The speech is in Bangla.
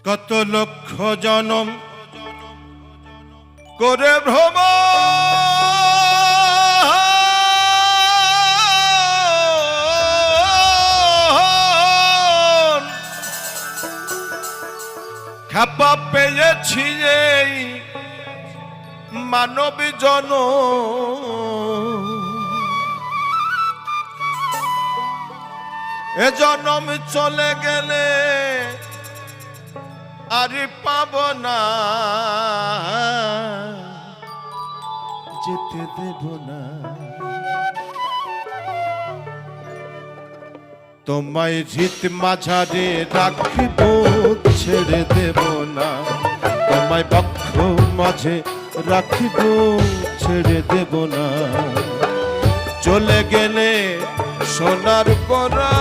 কত লক্ষ জনম করে ভ্রমণ খাপা পেয়েছি এই মানব জনম এ জনম চলে গেলে আরে পাব না যেতে দেব না তোমায় হৃদ মাঝারে রাখব ছেড়ে দেব না তোমায় বক্ষ মাঝে রাখব ছেড়ে দেব না চলে গেলে সোনার পরা